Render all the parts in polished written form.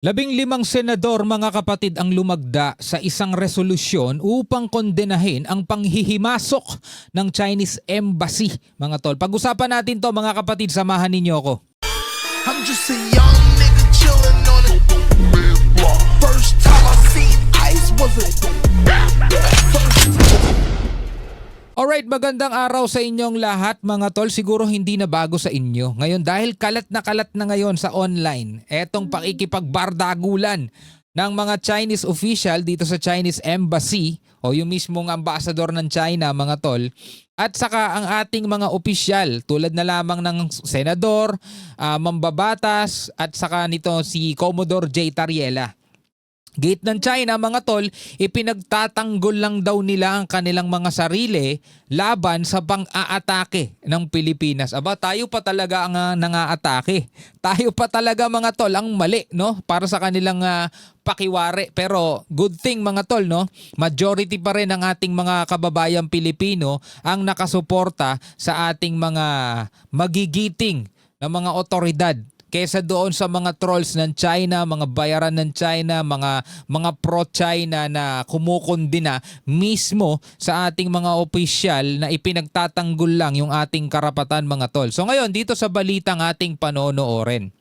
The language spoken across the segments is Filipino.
15 senador mga kapatid ang lumagda sa isang resolusyon upang kondenahin ang panghihimasok ng Chinese Embassy, mga tol. Pag-usapan natin to mga kapatid, samahan ninyo ako. I'm just a young nigga chillin' on it. First time I seen ice was a Alright, magandang araw sa inyong lahat mga tol. Siguro hindi na bago sa inyo. Ngayon dahil kalat na ngayon sa online, etong pakikipagbardagulan ng mga Chinese official dito sa Chinese Embassy o yung mismong ambassador ng China mga tol, at saka ang ating mga opisyal tulad na lamang ng senador, mambabatas at saka nito si Commodore J. Tariela. Gate ng China mga tol, ipinagtatanggol lang daw nila ang kanilang mga sarili laban sa pang-aatake ng Pilipinas. Aba, tayo pa talaga ang nang-aatake. Tayo pa talaga mga tol ang mali, no? Para sa kanilang pakiwari. Pero good thing mga tol, no? Majority pa rin ng ating mga kababayang Pilipino ang nakasuporta sa ating mga magigiting na mga otoridad kesa doon sa mga trolls ng China, mga bayaran ng China, mga pro-China na kumukundina mismo sa ating mga opisyal na ipinagtatanggol lang yung ating karapatan mga tol. So ngayon dito sa balitang ating panonoorin.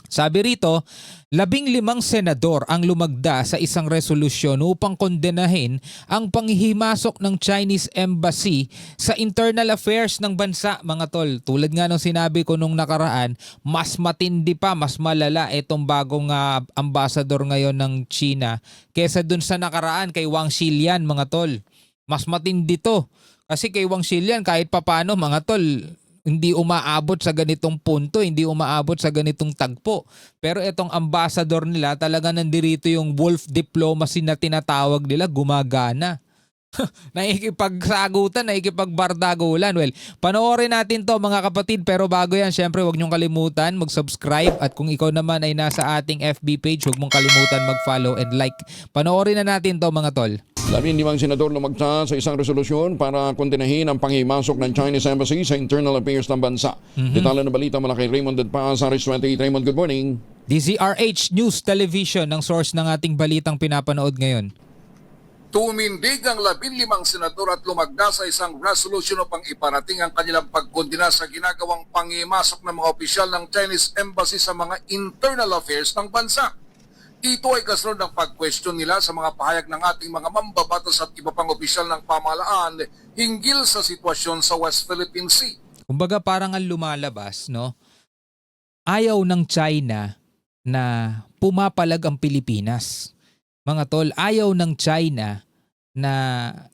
Sabi rito, 15 senador ang lumagda sa isang resolusyon upang kondenahin ang panghihimasok ng Chinese Embassy sa internal affairs ng bansa, mga tol. Tulad nga ng sinabi ko nung nakaraan, mas matindi pa, mas malala itong bagong ambassador ngayon ng China kesa dun sa nakaraan kay Wang Xilian, mga tol. Mas matindi to. Kasi kay Wang Xilian kahit papano, mga tol, hindi umaabot sa ganitong punto, hindi umaabot sa ganitong tagpo. Pero itong ambassador nila, talaga nandirito yung wolf diplomacy na tinatawag nila, gumagana. Nakikipagsagutan, nakikipagbardagulan. Well, panoorin natin to mga kapatid, pero bago yan, syempre huwag niyong kalimutan mag-subscribe, at kung ikaw naman ay nasa ating FB page, huwag mong kalimutan mag-follow and like. Panoorin na natin to mga tol. 15 senador lumagda sa isang resolusyon para kondenahin ang panghimasok ng Chinese Embassy sa internal affairs ng bansa. Detalye ng balita mula kay Raymond Dadpa sa Aris 28. Raymond, good morning. DZRH News Television ang source ng ating balitang pinapanood ngayon. Tumindig ang 15 senador at lumagda sa isang resolution upang iparating ang kanilang pagkondena sa ginagawang pangimasok ng mga opisyal ng Chinese Embassy sa mga internal affairs ng bansa. Ito ay kasunod ng pag-question nila sa mga pahayag ng ating mga mambabatas at iba pang opisyal ng pamahalaan hinggil sa sitwasyon sa West Philippine Sea. Kumbaga parang ang lumalabas, no? Ayaw ng China na pumapalag ang Pilipinas. Mga tol, ayaw ng China na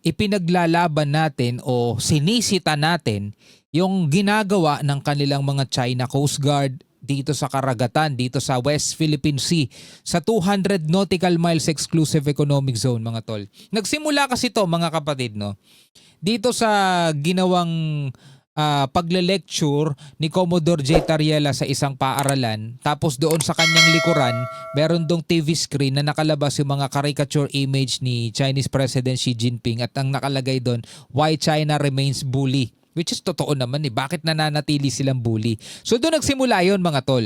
ipinaglalaban natin o sinisita natin yung ginagawa ng kanilang mga China Coast Guard dito sa karagatan, dito sa West Philippine Sea, sa 200 nautical miles exclusive economic zone, mga tol. Nagsimula kasi to mga kapatid, no? Dito sa ginawang pagle-lecture ni Commodore J. Tariela sa isang paaralan, tapos doon sa kanyang likuran, meron dong TV screen na nakalabas yung mga caricature image ni Chinese President Xi Jinping, at ang nakalagay doon, "Why China remains bully." Which is totoo naman eh. Bakit nananatili silang bully? So doon nagsimula yon mga tol.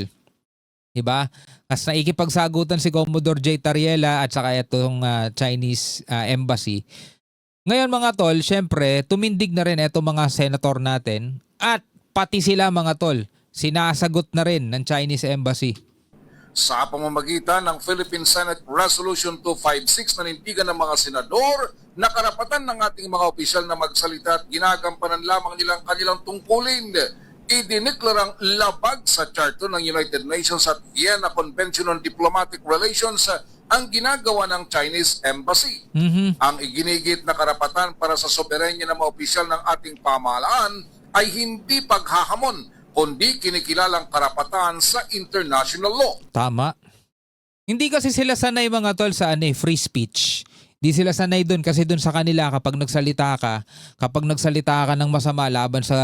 Diba? Kasi naikipagsagutan si Commodore J. Tariela at saka itong Chinese Embassy. Ngayon mga tol, syempre, tumindig na rin itong mga senator natin, at pati sila mga tol, sinasagot na rin ng Chinese Embassy. Sa pamamagitan ng Philippine Senate Resolution 256 na nindigan ng mga senador na karapatan ng ating mga opisyal na magsalita at ginagampanan lamang nilang kanilang tungkulin, idineklarang labag sa Charter ng United Nations at Vienna Convention on Diplomatic Relations ang ginagawa ng Chinese Embassy. Ang iginigit na karapatan para sa soberenya ng mga opisyal ng ating pamahalaan ay hindi paghahamon, kundi kinikilalang karapatan sa international law. Tama. Hindi kasi sila sanay mga tol sa free speech. Hindi sila sanay doon kasi doon sa kanila kapag nagsalita ka ng masama laban sa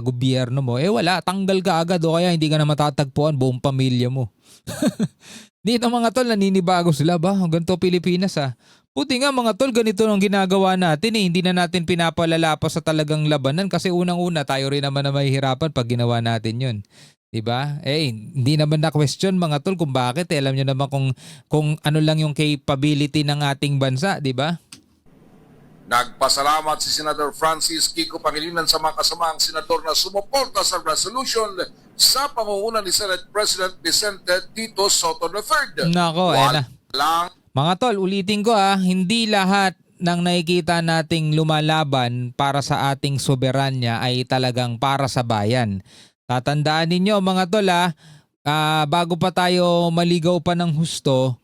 gobyerno mo, wala, tanggal ka agad o kaya hindi ka na matatagpuan buong pamilya mo. Dito mga tol, naninibago sila ba? Ganito Pilipinas Buti nga mga tol, ganito ang ginagawa natin eh. Hindi na natin pinapalala pa sa talagang labanan kasi unang-una tayo rin naman na mahihirapan pag ginawa natin yun. 'Di ba? Hindi naman na question mga tol kung bakit. Alam niyo naman kung ano lang yung capability ng ating bansa, 'di ba? Nagpasalamat si Senator Francis Kiko Pangilinan sa mga kasamaang senador na sumuporta sa resolution sa pangunguna ni Senate President Vicente Tito Soto III. Nako, na. Lang Mga tol, ulitin ko hindi lahat ng nakikita nating lumalaban para sa ating soberanya ay talagang para sa bayan. Tatandaan ninyo mga tol bago pa tayo maligaw pa ng husto,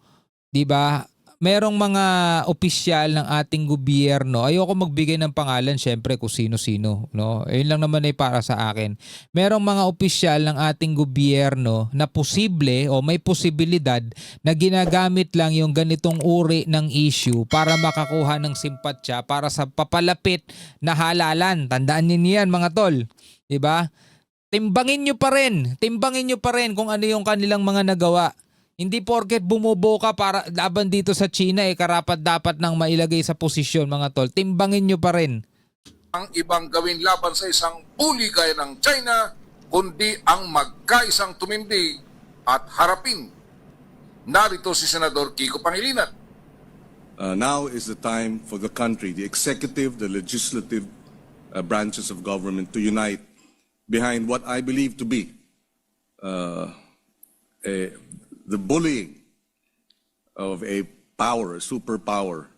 'di ba? Merong mga opisyal ng ating gobyerno. Ayoko magbigay ng pangalan syempre kung sino-sino, no? Ayun lang naman ay para sa akin. Merong mga opisyal ng ating gobyerno na posible o may posibilidad na ginagamit lang yung ganitong uri ng issue para makakuha ng simpatsya para sa papalapit na halalan. Tandaan niyo yan mga tol, 'di ba? Timbangin nyo pa rin kung ano yung kanilang mga nagawa. Hindi porket bumubo ka para laban dito sa China karapat dapat nang mailagay sa posisyon mga tol. Timbangin nyo pa rin. ang ibang gawin laban sa isang bully gaya ng China, kundi ang magkaisang tumindi at harapin. Narito si Senador Kiko Pangilinan. Now is the time for the country, the executive, the legislative branches of government to unite behind what I believe to be the bullying of a power, a superpower.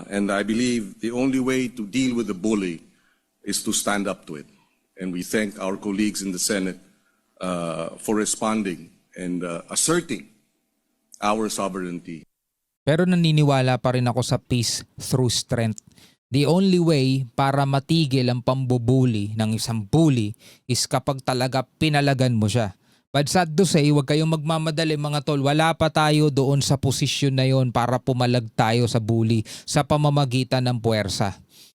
And I believe the only way to deal with the bully is to stand up to it. And we thank our colleagues in the Senate for responding and asserting our sovereignty. Pero naniniwala pa rin ako sa peace through strength. The only way para matigil ang pambubuli ng isang bully is kapag talaga pinalagan mo siya. But sad to say, huwag kayong magmamadali mga tol. Wala pa tayo doon sa posisyon na yon para pumalag tayo sa bully sa pamamagitan ng puwersa.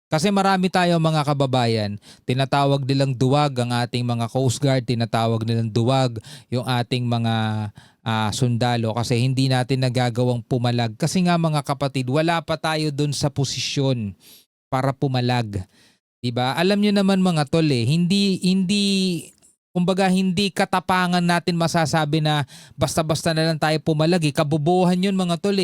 Kasi marami tayo mga kababayan, tinatawag nilang duwag ang ating mga Coast Guard, tinatawag nilang duwag yung ating mga sundalo kasi hindi natin nagagawang pumalag. Kasi nga mga kapatid, wala pa tayo doon sa posisyon para pumalag. Diba? Alam nyo naman mga tol kumbaga hindi katapangan natin masasabi na basta-basta na lang tayo pumalag. Kabubuhan yun mga tol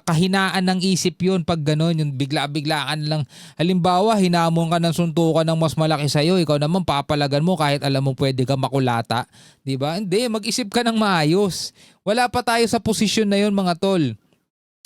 Kahinaan ng isip yun pag gano'n, yung bigla-biglaan lang. Halimbawa, hinamon ka ng suntukan ng mas malaki sa'yo, ikaw naman papalagan mo kahit alam mo pwede ka makulata. Diba? Hindi, mag-isip ka ng maayos. Wala pa tayo sa posisyon na yun mga tol.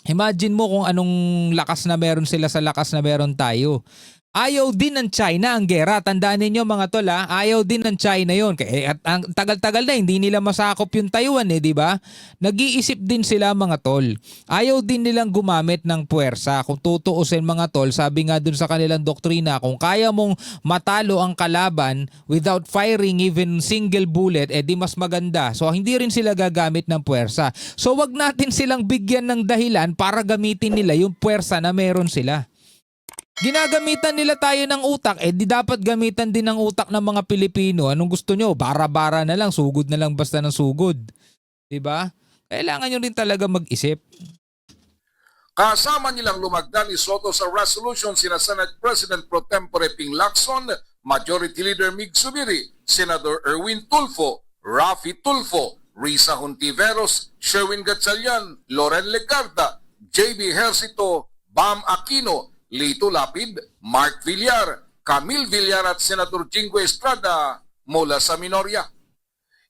Imagine mo kung anong lakas na meron sila sa lakas na meron tayo. Ayaw din ng China ang gera. Tandaan ninyo mga tol ayaw din ng China yon. At ang tagal-tagal na hindi nila masakop yung Taiwan di ba? Nag-iisip din sila mga tol. Ayaw din nilang gumamit ng puwersa. Kung tutuusin mga tol, sabi nga dun sa kanilang doktrina, kung kaya mong matalo ang kalaban without firing even single bullet, di mas maganda. So hindi rin sila gagamit ng puwersa. So wag natin silang bigyan ng dahilan para gamitin nila yung puwersa na meron sila. Ginagamitan nila tayo ng utak, di dapat gamitan din ng utak ng mga Pilipino. Anong gusto nyo? Bara-bara na lang, sugod na lang basta ng sugod. Diba? Kailangan nyo rin talaga mag-isip. Kasama nilang lumagda ni Soto sa resolution sina Senate President Pro Tempore Ping Lacson, Majority Leader Mig Zubiri, Senator Erwin Tulfo, Rafi Tulfo, Risa Hontiveros, Sherwin Gatchalian, Loren Legarda, JB Hercito, Bam Aquino, Lito Lapid, Mark Villar, Camille Villar at Senator Jingo Estrada mula sa Minoria.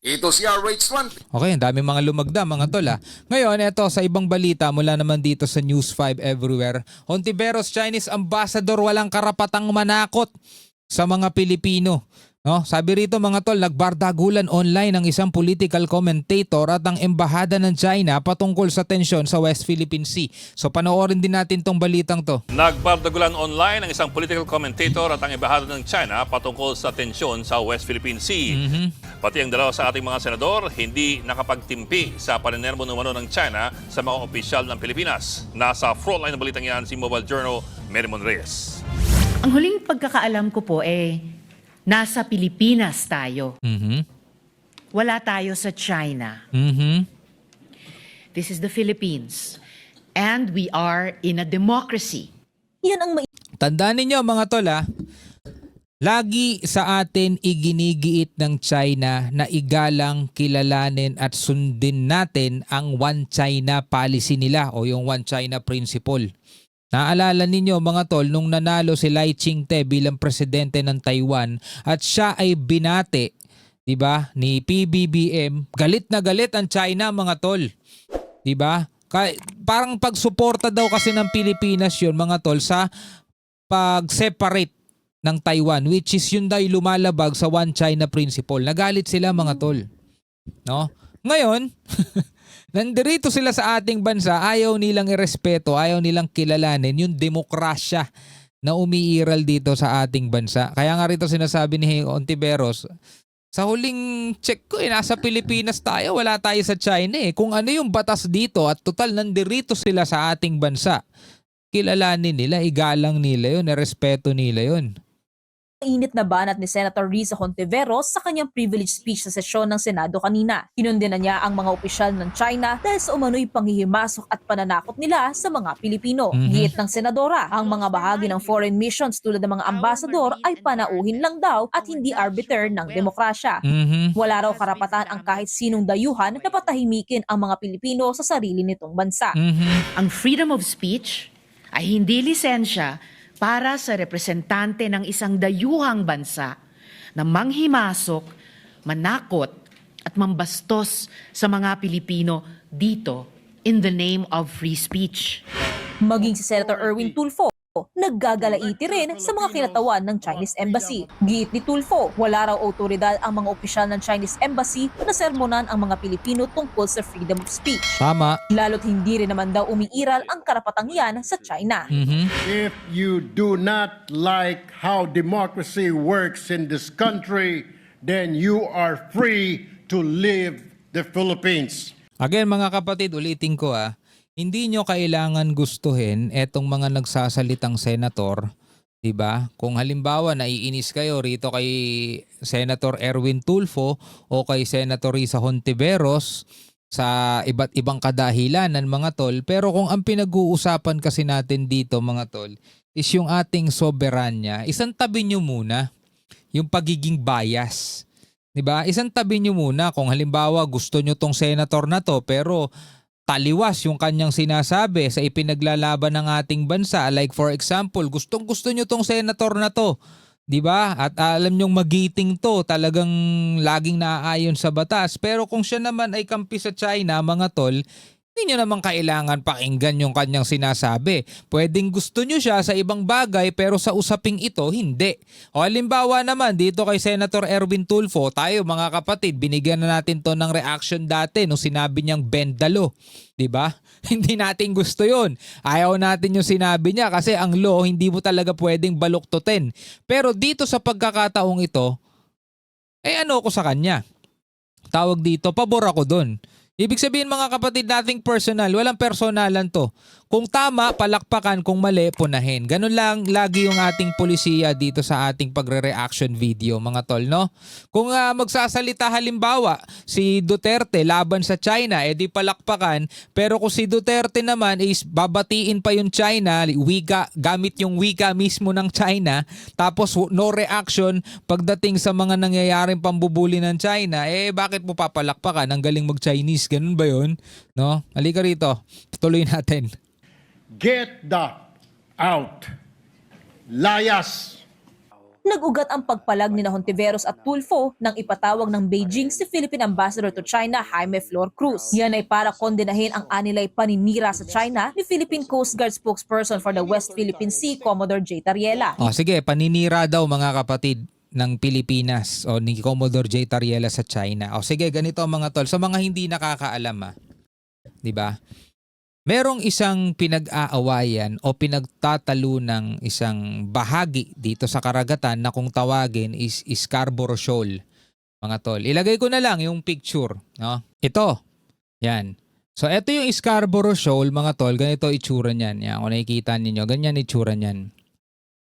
Ito si RH20. Okay, ang dami mga lumagda mga tol Ngayon, ito sa ibang balita mula naman dito sa News 5 Everywhere. Hontiveros Chinese Ambassador walang karapatang manakot sa mga Pilipino. No, sabi rito mga tol, nagbardagulan online ang isang political commentator at ang embahada ng China patungkol sa tensyon sa West Philippine Sea. So panoorin din natin tong balitang to. Nagbardagulan online ang isang political commentator at ang embahada ng China patungkol sa tensyon sa West Philippine Sea. Pati ang dalawa sa ating mga senador hindi nakapagtimpi sa paninermo numano ng China sa mga opisyal ng Pilipinas. Nasa frontline ng balitang yan si Mobile Journal, Merimon Reyes. Ang huling pagkakaalam ko po nasa Pilipinas tayo. Wala tayo sa China. This is the Philippines. And we are in a democracy. Tandaan ninyo mga tol Lagi sa atin iginigiit ng China na igalang, kilalanin at sundin natin ang One China policy nila o yung One China principle. Naalala ninyo mga tol nung nanalo si Lai Ching-te bilang presidente ng Taiwan at siya ay binate, 'di ba, ni PBBM, galit na galit ang China mga tol. 'Di ba? Parang pagsuporta daw kasi ng Pilipinas 'yon mga tol sa pag-separate ng Taiwan, which is yun daw lumalabag sa One China principle. Nagalit sila mga tol. No? Ngayon, nandirito sila sa ating bansa, ayaw nilang irespeto, ayaw nilang kilalanin yung demokrasya na umiiral dito sa ating bansa. Kaya nga rito sinasabi ni Ontiveros, sa huling check ko, nasa Pilipinas tayo, wala tayo sa China eh. Kung ano yung batas dito at total nandirito sila sa ating bansa, kilalanin nila, igalang nila yun, irespeto nila yun. Init na banat ni Senator Risa Hontiveros sa kanyang privilege speech sa sesyon ng Senado kanina. Kinundena niya ang mga opisyal ng China dahil sa umano'y panghihimasok at pananakot nila sa mga Pilipino. Giit ng senadora, ang mga bahagi ng foreign missions tulad ng mga ambasador ay panauhin lang daw at hindi arbiter ng demokrasya. Wala raw karapatan ang kahit sinong dayuhan na patahimikin ang mga Pilipino sa sarili nitong bansa. Ang freedom of speech ay hindi lisensya para sa representante ng isang dayuhang bansa na manghimasok, manakot at mambastos sa mga Pilipino dito in the name of free speech. Maging si Senator Erwin Tulfo, naggagalaiti rin sa mga kinatawan ng Chinese Embassy. Giit ni Tulfo, wala raw otoridad ang mga opisyal ng Chinese Embassy na sermonan ang mga Pilipino tungkol sa freedom of speech. Tama. Lalo't hindi rin naman daw umiiral ang karapatang yan sa China. If you do not like how democracy works in this country, then you are free to leave the Philippines. Again mga kapatid, ulitin ko hindi nyo kailangan gustuhin etong mga nagsasalitang senator, 'di ba? Kung halimbawa naiinis kayo rito kay Senator Erwin Tulfo o kay Senator Risa Hontiveros sa iba't ibang kadahilanan mga tol, pero kung ang pinag-uusapan kasi natin dito mga tol is yung ating soberanya, isang tabi nyo muna yung pagiging bias. 'Di ba? Isang tabi nyo muna kung halimbawa gusto nyo tong senator na to pero taliwas yung kanyang sinasabi sa ipinaglalaban ng ating bansa. Like for example, gustong-gusto nyo tong senator na to, 'di ba? At alam nyong magiting to, talagang laging naaayon sa batas. Pero kung siya naman ay kampi sa China, mga tol, hindi nyo naman kailangan pakinggan yung kanyang sinasabi. Pwedeng gusto nyo siya sa ibang bagay pero sa usaping ito, hindi. O halimbawa naman dito kay Senator Erwin Tulfo, tayo mga kapatid, binigyan na natin to ng reaction dati nung sinabi niyang bendalo. Diba? Hindi natin gusto yun. Ayaw natin yung sinabi niya kasi ang law hindi mo talaga pwedeng baluktutin. Pero dito sa pagkakataong ito, ano ko sa kanya? Tawag dito, pabor ako dun. Ibig sabihin mga kapatid nating personal, walang personalan to. Kung tama, palakpakan, kung mali, punahin. Ganun lang lagi yung ating polisiya dito sa ating pagre-reaction video mga tol, no? Kung magsasalita halimbawa si Duterte laban sa China, di palakpakan. Pero kung si Duterte naman is babatiin pa yung China, gamit yung wika mismo ng China, tapos no reaction pagdating sa mga nangyayaring pambubuli ng China, bakit mo papalakpakan? Ang galing mag-Chinese. Ganun ba yun? No? Halika rito. Tuloy natin. Get the out. Layas. Nag-ugat ang pagpalag ni Hontiveros at Tulfo nang ipatawag ng Beijing si Philippine Ambassador to China Jaime Flor Cruz. Yan ay para kondenahin ang anilay paninira sa China ni Philippine Coast Guard spokesperson for the West Philippine Sea, Commodore J. Tariela. Sige, paninira daw mga kapatid ng Pilipinas o ni Commodore J. Tariela sa China. Sige, ganito mga tol. Sa mga hindi nakakaalam, 'di ba? Merong isang pinag-aawayan o pinagtatalunang isang bahagi dito sa karagatan na kung tawagin is Scarborough Shoal. Mga tol, ilagay ko na lang yung picture, no? Ito. Yan. So ito yung Scarborough Shoal, mga tol. Ganito itsura niyan. Yan, kung nakikita niyo, ganyan itsura niyan.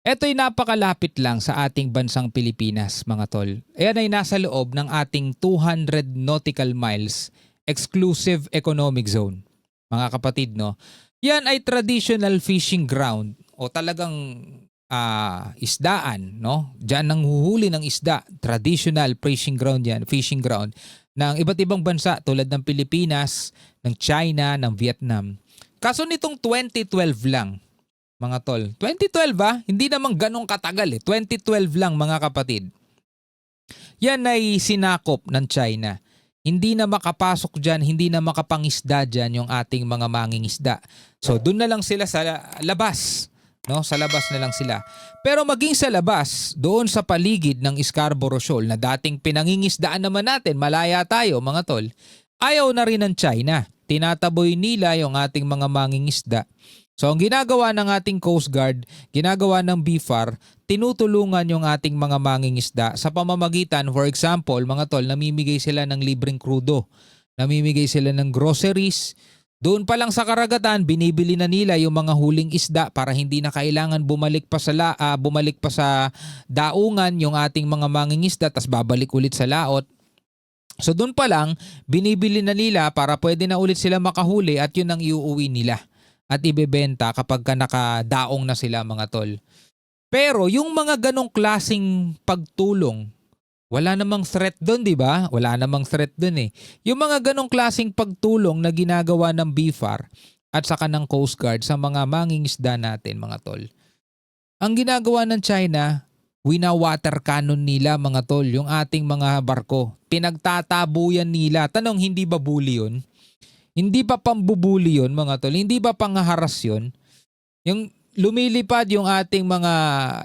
Ito'y napakalapit lang sa ating bansang Pilipinas, mga tol. Ayan ay nasa loob ng ating 200 nautical miles exclusive economic zone. Mga kapatid, no? Yan ay traditional fishing ground o talagang isdaan, no? Diyan nang huhuli ng isda, traditional fishing ground ng iba't ibang bansa tulad ng Pilipinas, ng China, ng Vietnam. Kaso nitong 2012 lang, mga tol. 2012 hindi naman ganong katagal eh. 2012 lang mga kapatid. Yan ay sinakop ng China. Hindi na makapasok dyan, hindi na makapangisda dyan yung ating mga mangingisda. So doon na lang sila sa labas. No? Sa labas na lang sila. Pero maging sa labas, doon sa paligid ng Scarborough Shoal na dating pinangingisdaan naman natin, malaya tayo mga tol, ayaw na rin ng China. Tinataboy nila yung ating mga mangingisda. So ang ginagawa ng ating Coast Guard, ginagawa ng BFAR, tinutulungan yung ating mga mangingisda sa pamamagitan, for example, mga tol, namimigay sila ng libreng krudo, namimigay sila ng groceries. Doon pa lang sa karagatan, binibili na nila yung mga huling isda para hindi na kailangan bumalik pa sa daungan yung ating mga mangingisda tas babalik ulit sa laot. So doon pa lang, binibili na nila para pwede na ulit sila makahuli at yun ang iuuwi nila at ibebenta kapag ka nakadaong na sila mga tol. Pero yung mga ganong klaseng pagtulong, wala namang threat doon, di ba? Wala namang threat doon eh. Yung mga ganong klaseng pagtulong na ginagawa ng BFAR at saka ng Coast Guard sa mga mangingisda natin mga tol. Ang ginagawa ng China, wina-water cannon nila mga tol, yung ating mga barko. Pinagtatabuyan nila. Tanong, hindi ba bully yun? Hindi ba pambubuli yun mga tol? Hindi ba panghaharas yun? Yung lumilipad yung ating mga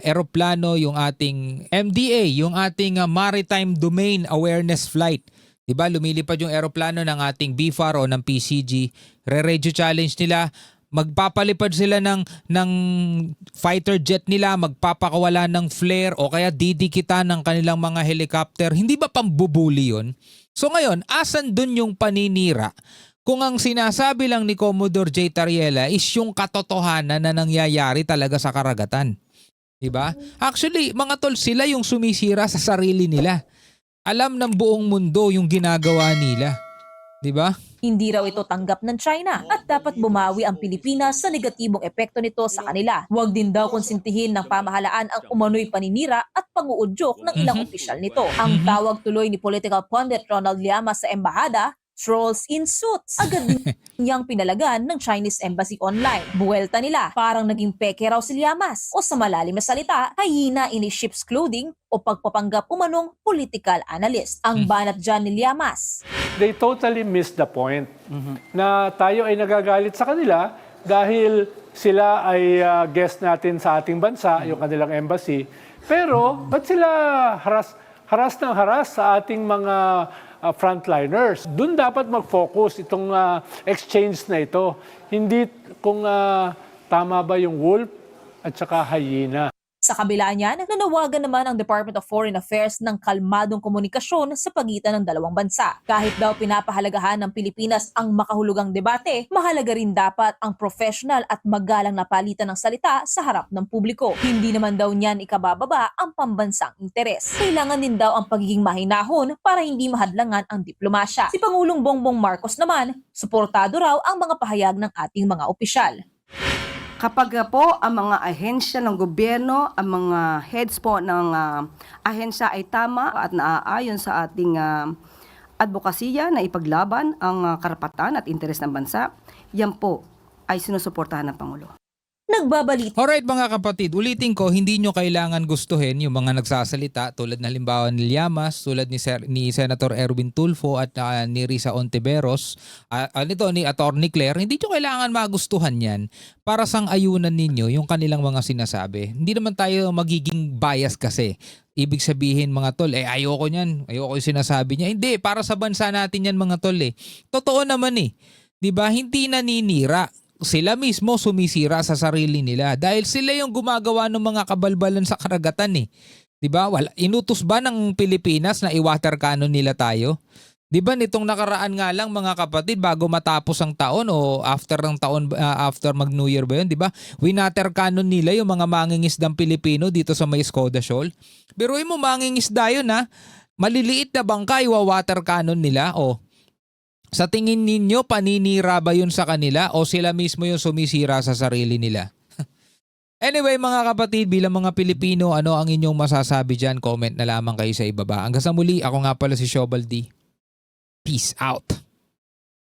eroplano, yung ating MDA, yung ating Maritime Domain Awareness Flight. Diba? Lumilipad yung eroplano ng ating BFAR o ng PCG. Re-radio challenge nila. Magpapalipad sila ng fighter jet nila, magpapakawala ng flare o kaya didikitan ng kanilang mga helicopter. Hindi ba pambubuli yun? So ngayon, asan dun yung paninira? Kung ang sinasabi lang ni Commodore J. Tariela is yung katotohanan na nangyayari talaga sa karagatan. Diba? Actually, mga tol, sila yung sumisira sa sarili nila. Alam ng buong mundo yung ginagawa nila. Diba? Hindi raw ito tanggap ng China at dapat bumawi ang Pilipinas sa negatibong epekto nito sa kanila. Huwag din daw konsintihin ng pamahalaan ang umano'y paninira at panguudyok ng ilang opisyal nito. Ang tawag tuloy ni political pundit Ronald Llamas sa embahada, trolls in suits. Agad niyang pinalagan ng Chinese Embassy online. Buwelta nila, parang naging peke raw si Llamas. O sa malalim na salita, hyena in a sheep's clothing o pagpapanggap umanong political analyst. Ang banat dyan ni Llamas. They totally missed the point na tayo ay nagagalit sa kanila dahil sila ay guest natin sa ating bansa, yung kanilang embassy. Pero, ba't sila haras ng haras sa ating mga frontliners? Doon dapat mag-focus itong exchange na ito. Hindi kung tama ba yung wolf at saka hyena. Sa kabila niyan, nanawagan naman ang Department of Foreign Affairs ng kalmadong komunikasyon sa pagitan ng dalawang bansa. Kahit daw pinapahalagahan ng Pilipinas ang makahulugang debate, mahalaga rin dapat ang professional at magalang na palitan ng salita sa harap ng publiko. Hindi naman daw niyan ikabababa ang pambansang interes. Kailangan din daw ang pagiging mahinahon para hindi mahadlangan ang diplomasya. Si Pangulong Bongbong Marcos naman, suportado raw ang mga pahayag ng ating mga opisyal. Kapag po ang mga ahensya ng gobyerno, ang mga heads po ng ahensya ay tama at naaayon sa ating advokasya na ipaglaban ang karapatan at interes ng bansa, yan po ay sinusuportahan ng Pangulo. Nagbabalita. Alright mga kapatid, ulitin ko, hindi nyo kailangan gustuhin yung mga nagsasalita tulad na halimbawa ni Llamas, tulad ni Senator Erwin Tulfo at ni Risa Ontiveros, ni Atty. Claire. Hindi nyo kailangan magustuhan yan para sang-ayunan ninyo yung kanilang mga sinasabi. Hindi naman tayo magiging bias kasi. Ibig sabihin mga tol, ayoko niyan, ayoko yung sinasabi niya. Hindi, para sa bansa natin yan mga tol eh. Totoo naman eh. Diba? Hindi naninira. Sila mismo sumisira sa sarili nila dahil sila yung gumagawa ng mga kabalbalan sa karagatan eh. 'Di ba? Inutos ba ng Pilipinas na i-water cannon nila tayo? 'Di ba nitong nakaraan nga lang mga kapatid bago matapos ang taon o after ng taon after mag New Year ba 'yun, 'di ba? Winater cannon nila yung mga mangingisdang Pilipino dito sa may Skoda Shoal. Biruin mo mangingisda 'yun ha. Maliliit na bangka i-water cannon nila o sa tingin ninyo, paninira ba yun sa kanila o sila mismo yung sumisira sa sarili nila? Anyway mga kapatid, bilang mga Pilipino, ano ang inyong masasabi dyan? Comment na lamang kayo sa ibaba. Hanggang sa muli, ako nga pala si Shobal D. Peace out.